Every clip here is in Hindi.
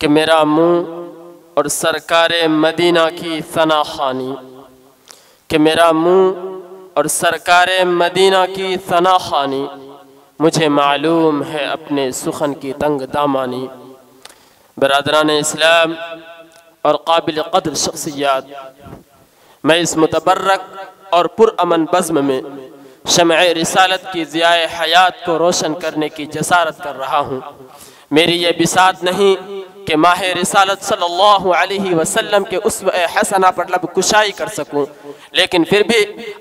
कि मेरा मुँह और सरकार मदीना की सना खानी, कि मेरा मुँह और सरकार मदीना की सना खानी, मुझे मालूम है अपने सुखन की तंग दामानी। बरादरान इस्लाम और काबिल कदर शख्सियात, मैं इस मुतबर्रक और पुरअमन बज़्म में शम्अ रिसालत की ज़ियाए हयात को रोशन करने की जसारत कर रहा हूँ। मेरी ये बिसात नहीं कि माह रिसालत सल्लल्लाहु अलैहि वसल्लम के उस्वे हसना पर लब कुशाई कर सकूँ, लेकिन फिर भी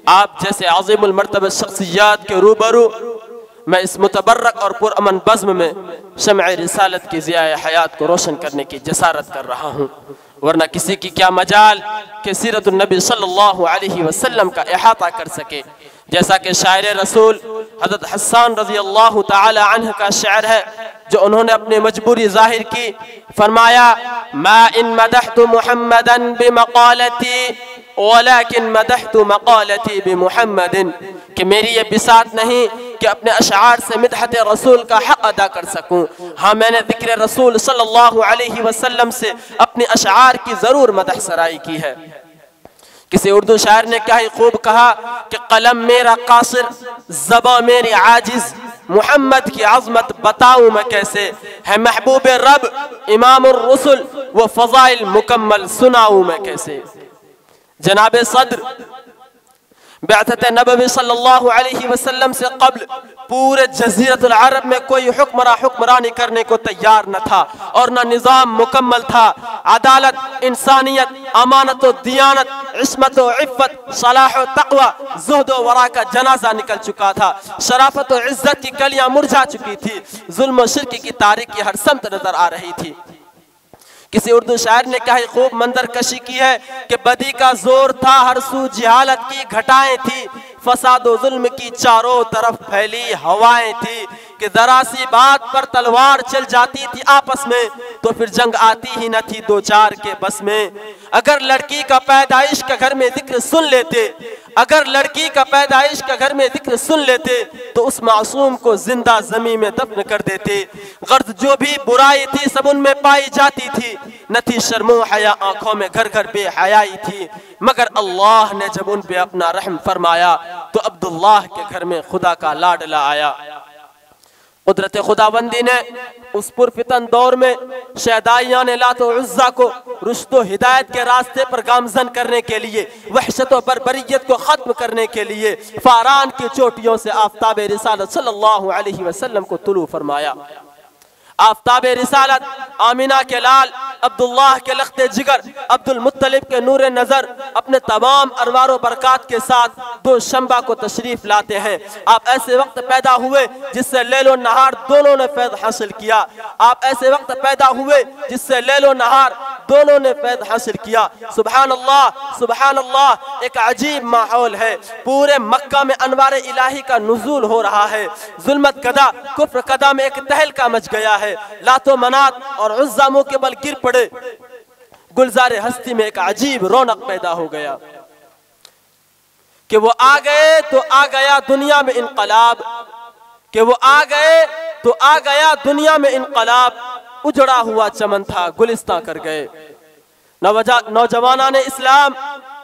आप जैसे आज़िमुल मर्तबा शख्सियात के रूबरू मैं इस मुतबर्रक और पुरअमन बज़्म में शम्अ रिसालत की ज़ियाए हयात को रोशन करने की जसारत कर रहा हूँ। वरना किसी की क्या मजाल कि सीरतुन नबी सल्लल्लाहु अलैहि वसल्लम का इहाता कर सके। जैसा कि शायर रसूल हज़रत हस्सान रज़ी अल्लाह ताला अन्हु का शायर है, जो उन्होंने अपनी मजबूरी जाहिर की, फरमाया मा इन मदहतु मुहम्मदन बिमक़ालती वलाकिन मदहतु मक़ालती बिमुहम्मदिन। कि मेरी ये बिसात नहीं कि अपने अशआर से मिदहत रसूल का हक अदा कर सकूं। हाँ, मैंने ज़िक्र रसूल सल्लल्लाहु अलैहि वसल्लम से अपने अशआर की ज़रूर मदह सराई की है। किसी उर्दू शायर ने क्या ही खूब कहा कि कलम मेरा कासिर, ज़बां मेरी आजिज़, मुहम्मद की अज़मत बताऊं मैं कैसे, है महबूब रब इमामुर रसूल व फ़ज़ाइल मुकम्मल सुनाऊं मैं कैसे। जनाब सद्र बिअसत नबवी सल्लल्लाहु अलैहि वसल्लम से कब्ल पूरे जज़ीरतुल अरब में कोई हुक्मरानी करने को तैयार न था और न निज़ाम मुकम्मल था। अदालत, इंसानियत, अमानत व दियानत, इस्मत व इफ़्फ़त, सलाह व तक़वा, ज़ुहद व वरा का जनाजा निकल चुका था। शराफत व इज़्ज़त की कलियां मुरझा चुकी थी। जुल्म व शिर्क की तारीकी हर समत नजर आ रही थी। किसी उर्दू शायर ने क्या ही खूब मंजर कशी की है कि बदी का जोर था, हर सू जिहालत की घटाएं थी, फसाद व जुल्म की चारों तरफ फैली हवाएं थी। कि जरा सी बात पर तलवार चल जाती थी आपस में तो फिर जंग आती ही न थी दो चार के बस में। अगर लड़की का पैदाइश का घर में जिक्र सुन लेते, अगर लड़की का पैदाइश का घर में जिक्र सुन लेते तो उस मासूम को जिंदा ज़मीन में दफन कर देते। गर्द जो भी बुराई थी सब उनमें पाई जाती थी, न थी शर्मो हया आंखों में घर घर बेहयाई थी। मगर अल्लाह ने जब उन पे अपना रहम फरमाया तो अब्दुल्लाह के घर में खुदा का लाडला आया। कुदरत खुदाबंदी ने उस पुरफितन दौर में शहदाइयान लात व उज़्ज़ा को रुश्द व हिदायत के रास्ते पर गामजन करने के लिए, वहशत व बर्बरियत को ख़त्म करने के लिए फारान की चोटियों से आफ़ताब रिसालत सल्लल्लाहु अलैहि वसल्लम को तुलू फरमाया। आफ़ताब रिसालत आमिना के लाल, अब्दुल्लाह के लख्ते जिगर, अब्दुल मुत्तलिब के नूरे नज़र अपने तमाम अरवार बरक़ात के साथ दो शंबा को तशरीफ लाते हैं। आप ऐसे वक्त पैदा हुए जिससे लैलो नहार दोनों ने फैज़ हासिल किया। आप ऐसे वक्त पैदा हुए जिससे लैलो नहार दोनों ने फैज़ हासिल किया। सुबहान अल्लाह, सुबहान अल्लाह। एक अजीब माहौल है। पूरे मक्का में अनवार इलाही का नुज़ूल हो रहा है। जुल्मत कदा, कुफ्र कदा में एक तहलका मच गया है। लातो मनात और उज़्ज़ा मुँह के बल गिर पड़े। गुलज़ारे हस्ती में एक अजीब रौनक पैदा हो गया कि वो आ गए तो आ गया दुनिया में इनकलाब, कि वो आ गए तो आ गया दुनिया में इनकलाब। उजड़ा हुआ चमन था गुलिस्तां कर गए। नौजवाना ने इस्लाम,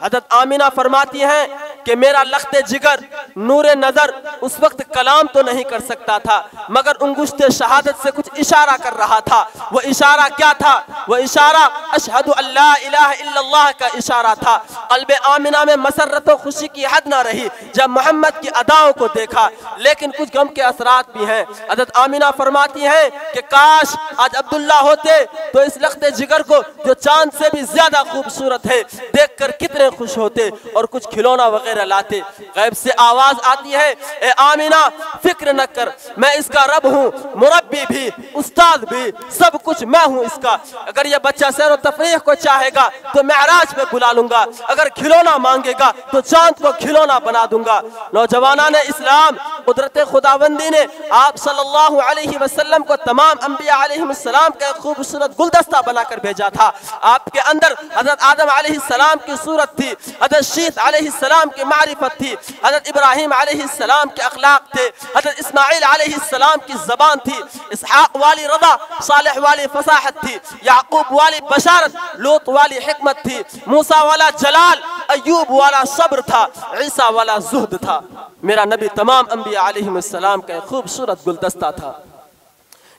हज़रत आमिना फरमाती हैं कि मेरा लख्ते जिगर नूरे नजर उस वक्त कलाम तो नहीं कर सकता था, मगर अंगुश्ते शहादत से कुछ इशारा कर रहा था। वो इशारा क्या था? वो इशारा अशहदु अल्ला इलाहा इल्लल्लाह का इशारा था। क़ल्बे आमिना में मसरत और खुशी की हद ना रही जब मोहम्मद की अदाओं को देखा, लेकिन कुछ गम के असरात भी हैं। हज़रत आमिना फरमाती हैं कि काश आज अब्दुल्ला होते तो इस लख्ते जिगर को जो चांद से भी ज्यादा खूबसूरत है देखकर कितने खुश होते और कुछ खिलौना वगैरह लाते। गैब से आवाज आती है, ए आमिना फिक्र न कर, मैं इसका रब हूँ, मुरब्बी भी, उस्ताद भी, सब कुछ मैं हूँ इसका। अगर ये बच्चा सैर व तफरीह को चाहेगा तो मेराज में बुला लूंगा, अगर खिलौना मांगेगा तो चांद को खिलौना बना दूंगा। नौजवानाने इस्लाम, कुदरत खुदाबंदी ने आप सल्लल्लाहु अलैहि वसल्लम को तमाम अंबिया अलैहिस्सलाम का खूबसूरत गुलदस्ता बनाकर भेजा था। आपके अंदर हजरत आदम अलैहिस्सलाम की सूरत थी, हजरत शीत अलैहिस्सलाम की मारिफत थी, हजरत इब्राहिम अलैहिस्सलाम के अखलाक थे, हजरत इस्माइल अलैहिस्सलाम की ज़बान थी, इसहाक वाली रज़ा, सालेह वाली फसाहत थी, याकूब वाली बशारत, लूत वाली हिकमत थी, मूसा वाला जलाल, अय्यूब वाला सब्र था, ईसा वाला ज़ुहद था। मेरा नबी तमाम अंबिया अलैहिस्सलाम का खूबसूरत गुलदस्ता था।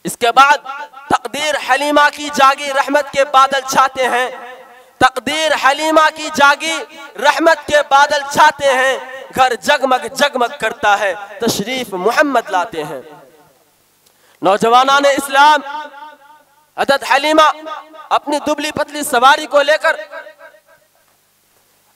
इसके बाद तकदीर हलीमा की जागी, रहमत के बादल छाते हैं। तकदीर हलीमा की जागी, रहमत के बादल छाते हैं। घर जगमग जगमग करता है, तशरीफ मोहम्मद लाते हैं। नौजवानाने इस्लाम, हज़रत हलीमा अपनी दुबली पतली सवारी को लेकर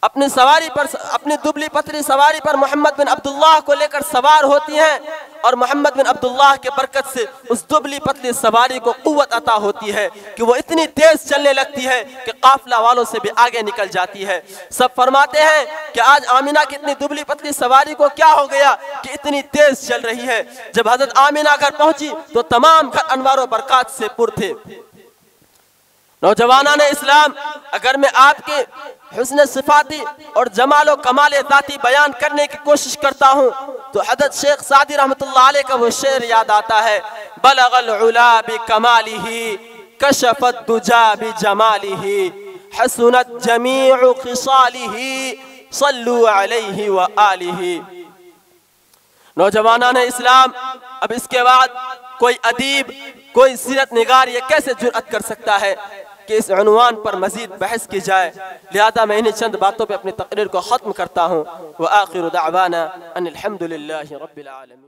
अपनी दुबली पतली सवारी पर मोहम्मद बिन अब्दुल्लाह को लेकर सवार होती हैं और मोहम्मद बिन अब्दुल्लाह के बरकत से उस दुबली पतली सवारी को कुव्वत अता होती है कि वो इतनी तेज चलने लगती है कि काफिला वालों से भी आगे निकल जाती है। सब फरमाते हैं कि आज आमिना की इतनी दुबली पतली सवारी को क्या हो गया कि इतनी तेज चल रही है। जब हजरत आमिना घर पहुंची तो तमाम घर अनवार व बरकत से पुर थे। नौजवानाने इस्लाम, अगर मैं आपके हुस्न सिफाती और जमाल व कमाल ज़ाती बयान करने की कोशिश करता हूँ तो हज़रत शेख सादी रहमतुल्लाह अलैह का वो शेर याद आता है, बलगल उला बि कमालिही कशफत दुजा बि जमालिही हसनत जमीउ खिसालिही सल्लु अलैहि व आलिही। नौजवानाने इस्लाम, अब इसके बाद कोई अदीब, कोई सीरत निगार ये कैसे जुर्अत कर सकता है कि इस उन्वान पर मजीद बहस की जाए। लिहाजा मैं इन्हीं चंद बातों पे अपनी तकरीर को ख़त्म करता हूँ। व आखिर दावाना अनिल हम्दुलिल्लाहि रब्बिल आलमीन।